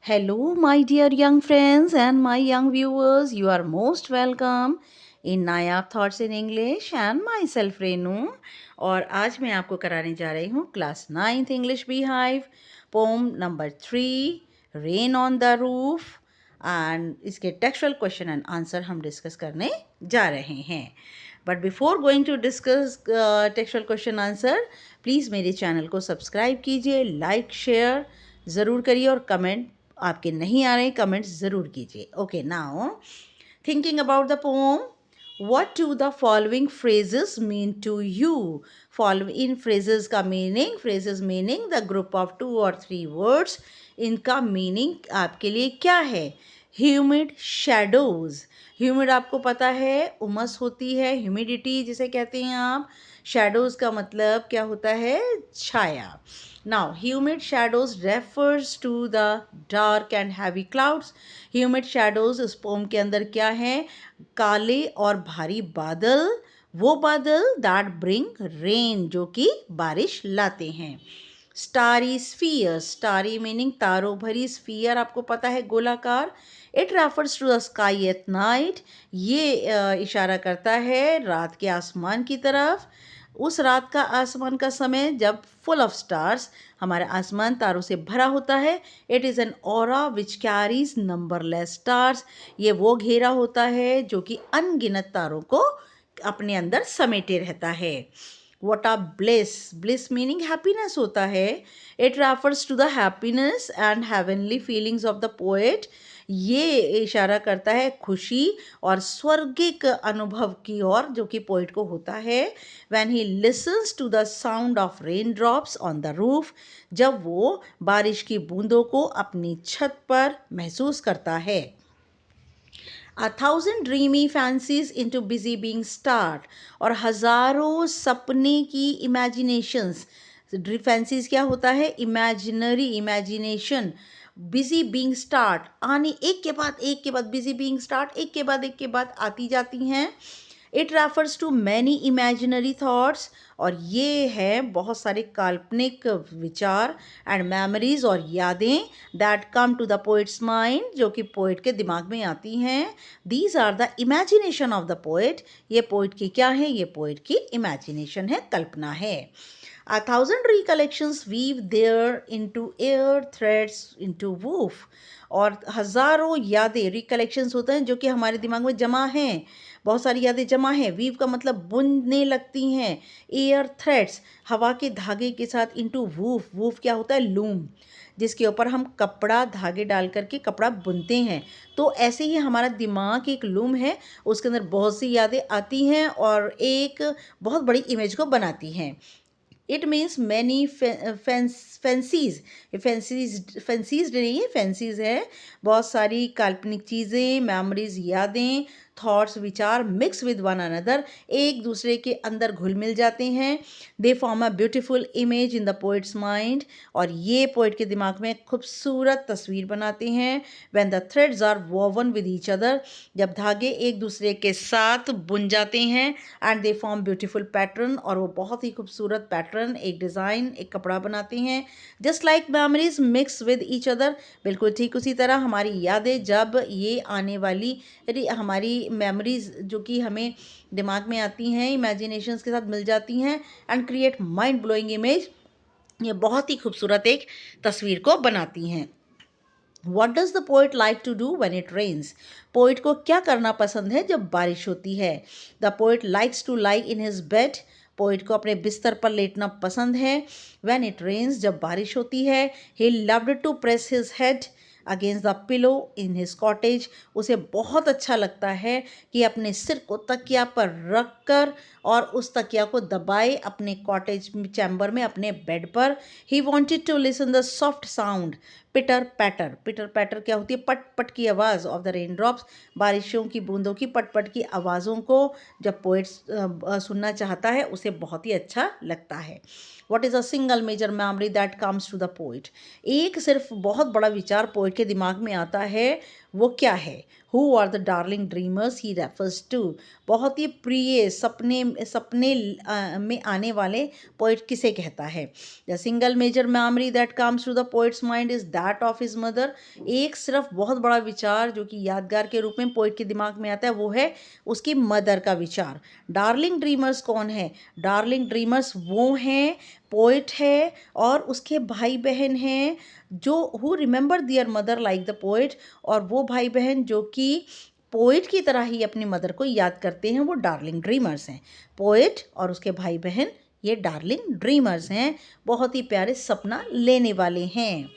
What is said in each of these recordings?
Hello, my dear young friends and my young viewers. You are most welcome in Nayab Thoughts in English and myself Renu. और आज मैं आपको कराने जा रही हूँ class 9th English Beehive poem number 3 rain on the roof and इसके textual question and answer हम डिस्कस करने जा रहे हैं. But before going to discuss textual question answer, please मेरे चैनल को सब्सक्राइब कीजिए, लाइक शेयर ज़रूर करिए और कमेंट आपके नहीं आ रहे कमेंट्स ज़रूर कीजिए. Okay, now thinking about the pome, what do the following phrases mean to you? In phrases का meaning, phrases meaning the group of 2 or 3 words, इनका meaning आपके लिए क्या है? Humid shadows. Humid आपको पता है उमस होती है, humidity जिसे कहते हैं आप. Shadows का मतलब क्या होता है? छाया. Now, humid shadows refers to the dark and heavy clouds. Humid shadows इस पोम के अंदर क्या है? काले और भारी बादल, वो बादल दैट ब्रिंग रेन, जो कि बारिश लाते हैं. स्टारी स्फीयर, स्टारी मीनिंग तारों भरी, स्फीयर आपको पता है गोलाकार. It refers to the sky at night, ये इशारा करता है रात के आसमान की तरफ. उस रात का आसमान का समय जब फुल ऑफ स्टार्स, हमारा आसमान तारों से भरा होता है. It is an aura which carries numberless stars, ये वो घेरा होता है जो कि अनगिनत तारों को अपने अंदर समेटे रहता है. What are bliss, bliss meaning happiness होता है. It refers to the happiness and heavenly feelings of the poet, ये इशारा करता है खुशी और स्वर्गिक अनुभव की ओर जो कि पोइट को होता है. When he listens to the sound of rain drops on the roof, जब वो बारिश की बूंदों को अपनी छत पर महसूस करता है. A thousand dreamy fancies into busy being start, और हजारों सपने की imaginations. फैंसीज क्या होता है? Imaginary, imagination. Busy being start, आने एक के बाद बिजी बीइंग स्टार्ट, एक के बाद आती जाती हैं. It refers to many imaginary thoughts, और ये है बहुत सारे काल्पनिक विचार एंड मेमोरीज और यादें that come to the poet's mind, जो कि पोइट के दिमाग में आती हैं. These are the imagination of the poet, ये पोइट की क्या है? ये पोइट की इमेजिनेशन है, कल्पना है. A thousand recollections weave there into air threads into woof, और हज़ारों यादें, रिकलेक्शंस होते हैं जो कि हमारे दिमाग में जमा हैं, बहुत सारी यादें जमा हैं. वीव का मतलब बुनने लगती हैं. एयर थ्रेड्स, हवा के धागे के साथ, इनटू वूफ, वूफ क्या होता है? लूम, जिसके ऊपर हम कपड़ा धागे डाल करके कपड़ा बुनते हैं. तो ऐसे ही हमारा दिमाग एक लूम है, उसके अंदर बहुत सी यादें आती हैं और एक बहुत बड़ी इमेज को बनाती हैं. It means many fancies, fancies नहीं है, फैंसीज है. बहुत सारी काल्पनिक चीज़ें, मेमोरीज, यादें, थॉट्स, विचार मिक्स विद वन अनदर, एक दूसरे के अंदर घुल मिल जाते हैं. They form a beautiful image in the poet's mind, और ये पोइट के दिमाग में खूबसूरत तस्वीर बनाते हैं. When the threads are woven with each other, जब धागे एक दूसरे के साथ बुन जाते हैं. And they form beautiful pattern, और वो बहुत ही खूबसूरत पैटर्न, एक डिज़ाइन, एक कपड़ा बनाते हैं. Just like memories mix with each other, बिल्कुल ठीक उसी तरह हमारी यादें जब ये आने वाली हमारी मेमोरीज जो कि हमें दिमाग में आती हैं, इमेजिनेशंस के साथ मिल जाती हैं and create mind blowing image, ये बहुत ही खूबसूरत एक तस्वीर को बनाती हैं. What does the poet like to do when it rains? Poet को क्या करना पसंद है जब बारिश होती है? The poet likes to lie in his bed. Poet को अपने बिस्तर पर लेटना पसंद है. When it rains, जब बारिश होती है. He loved to press his head against the pillow in his cottage, उसे बहुत अच्छा लगता है कि अपने सिर को तकिया पर रख कर और उस तकिया को दबाए अपने कॉटेज चैम्बर में, अपने बेड पर. He wanted to listen the soft sound, pitter patter, पिटर पैटर क्या होती है? पट पट की आवाज़ ऑफ द रेन ड्रॉप्स, बारिशों की बूंदों की पट पट की आवाज़ों को जब पोइट सुनना चाहता है उसे बहुत ही अच्छा लगता है. What is a single major memory that comes to the poet? एक सिर्फ बहुत बड़ा विचार पोइट के दिमाग में आता है, वो क्या है? Who are the darling dreamers he refers to. बहुत ही प्रिय सपने सपने में आने वाले पोइट किसे कहता है? The single major memory that comes to the poet's mind is that of his mother. एक सिर्फ बहुत बड़ा विचार जो कि यादगार के रूप में पोइट के दिमाग में आता है वो है उसकी मदर का विचार। डार्लिंग ड्रीमर्स कौन है? डार्लिंग ड्रीमर्स वो हैं, पोइट है और उसके भाई बहन हैं जो who remember their mother like the poet, और वो भाई बहन जो कि पोइट की तरह ही अपनी मदर को याद करते हैं, वो डार्लिंग ड्रीमर्स हैं। पोइट और उसके भाई बहन ये डार्लिंग ड्रीमर्स हैं, बहुत ही प्यारे सपना लेने वाले हैं।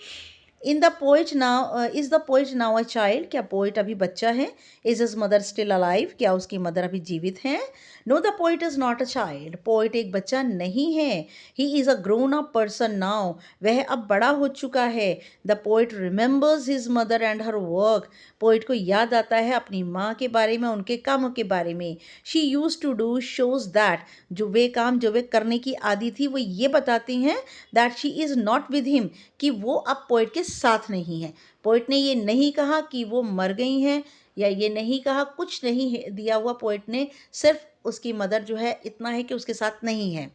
In the poet now is the poet now a child. क्या पोइट अभी बच्चा है? Is his mother still alive? क्या उसकी मदर अभी जीवित हैं? No, the poet is not a child. Poet एक बच्चा नहीं है। He is a grown up person now. वह अब बड़ा हो चुका है। The poet remembers his mother and her work. Poet को याद आता है अपनी माँ के बारे में, उनके कामों के बारे में। She use to do shows that, जो वे काम जो वे करने की आदि थी वो ये बताती हैं that she is not with him, कि वो अब पोइट के साथ नहीं है। पोइट ने ये नहीं कहा कि वो मर गई हैं, या ये नहीं कहा, कुछ नहीं दिया हुआ पोइट ने, सिर्फ उसकी मदर जो है इतना है कि उसके साथ नहीं है।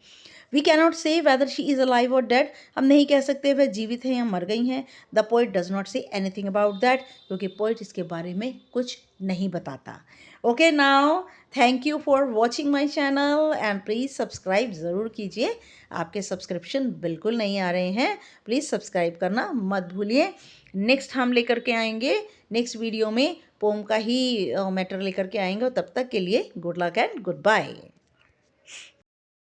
We cannot say whether she is alive और डेड। हम नहीं कह सकते वह जीवित हैं या मर गई हैं। The poet does not say anything about that, क्योंकि पोइट इसके बारे में कुछ नहीं बताता। Okay, now thank you for watching my channel and please subscribe ज़रूर कीजिए। आपके सब्सक्रिप्शन बिल्कुल नहीं आ रहे हैं, प्लीज़ सब्सक्राइब करना मत भूलिए। नेक्स्ट हम लेकर के आएंगे, नेक्स्ट वीडियो में पोम का ही मैटर लेकर के आएंगे, और तब तक के लिए good luck and good bye.